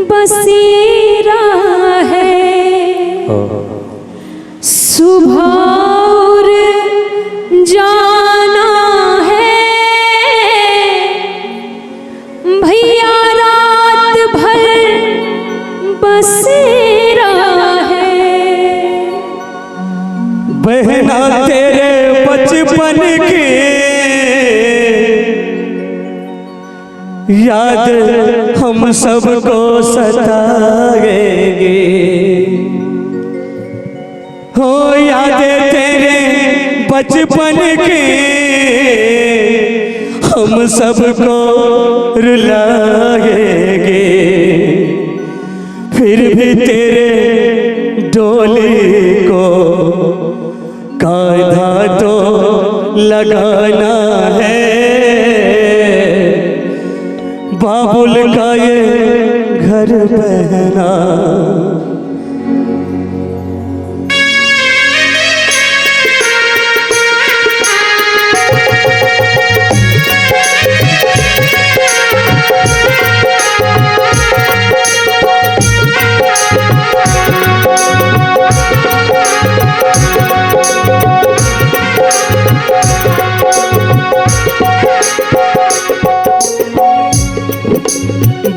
बसेरा है, सुबह और जाना है भैया, रात भर बसेरा है। बहना तेरे बचपन की याद हम सबको सताएगी, हो यादें तेरे बचपन की हम सबको रुलाएगी। फिर भी तेरे डोली को कांधा तो लगाना है, बाबुल का ये घर बहना।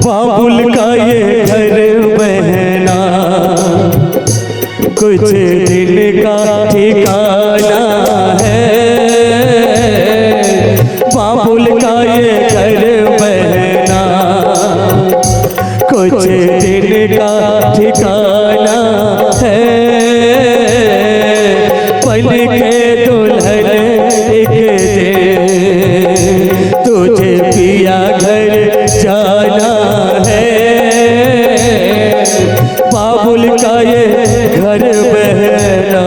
बाबुल का ये घर बहना कुछ दिन का ठिकाना है, बाबुल का ये घर बहना कुछ दिन का ठिकाना है। बन के दुल्हन एक दिन तुझे पिया घर जाना है, बाबुल का ये घर बहना।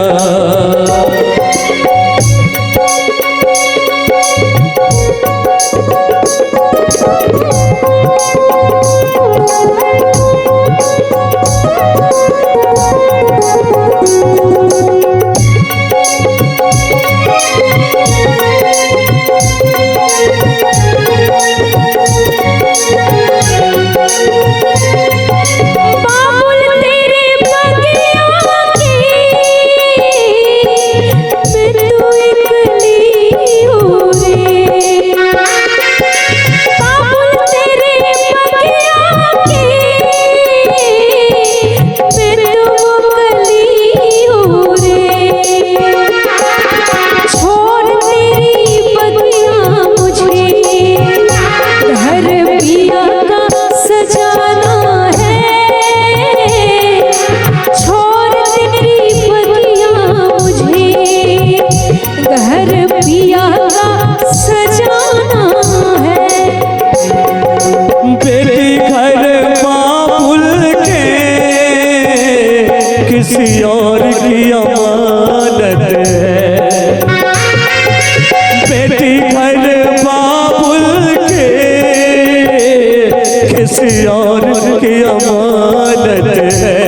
किसी और की अमानत है, बेटी घर बाबुल के किसी और की अमानत है।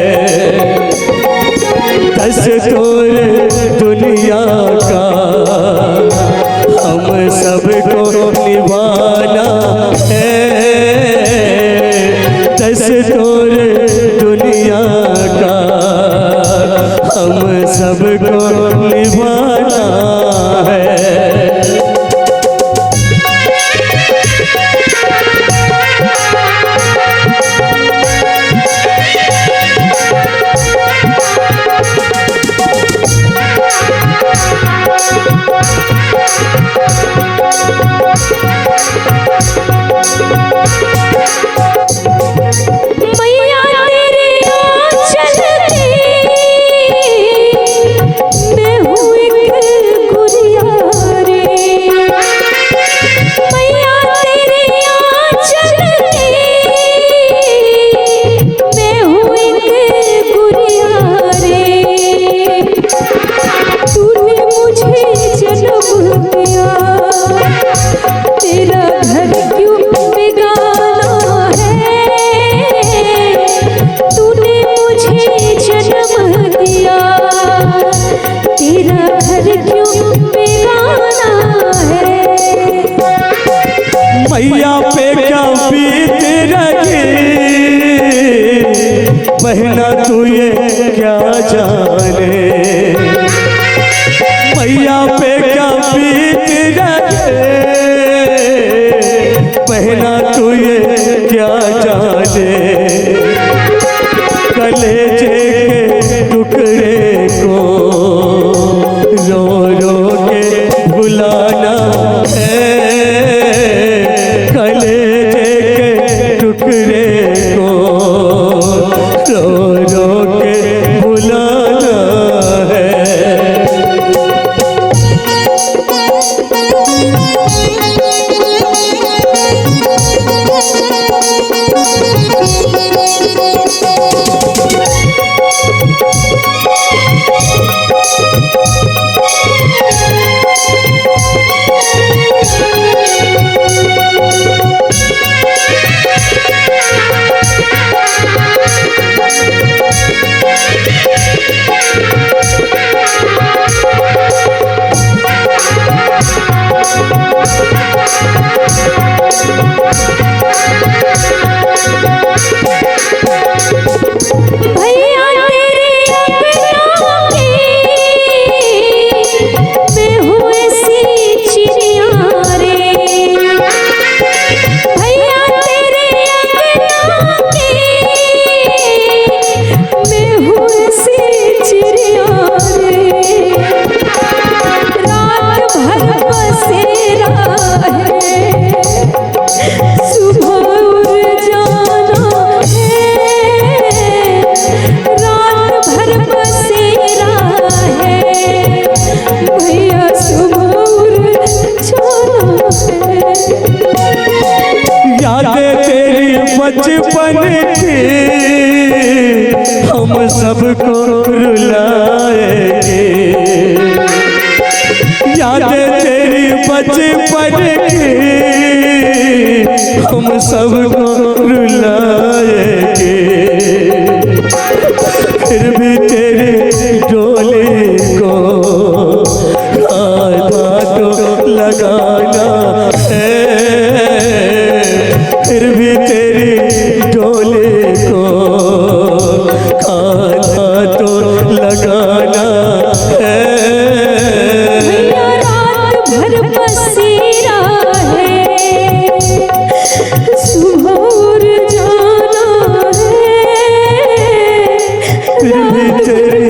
दस्तूर दुनिया का हम सबको निभाना है, दस्तूर दुनिया का हम सबको निभाना है। जाने, मैया पे क्या बीत रहे, पहना तू ये क्या जाने, कलेजे के टुकड़े को रो रो के बुलाना है, कलेजे के टुकड़े को रो रो के बुलाना है। बचपन की हम सबको रुलाएंगे, यादें तेरी बचपन की हम सबको रुलाएंगे, फिर भी तेरी डोली को आधा तो लगाना है, फिर भी तेरी डोली को आधा तो लगाना है। भैया रात भर बसेरा है, सुबह उड़ जाना है, फिर भी तेरी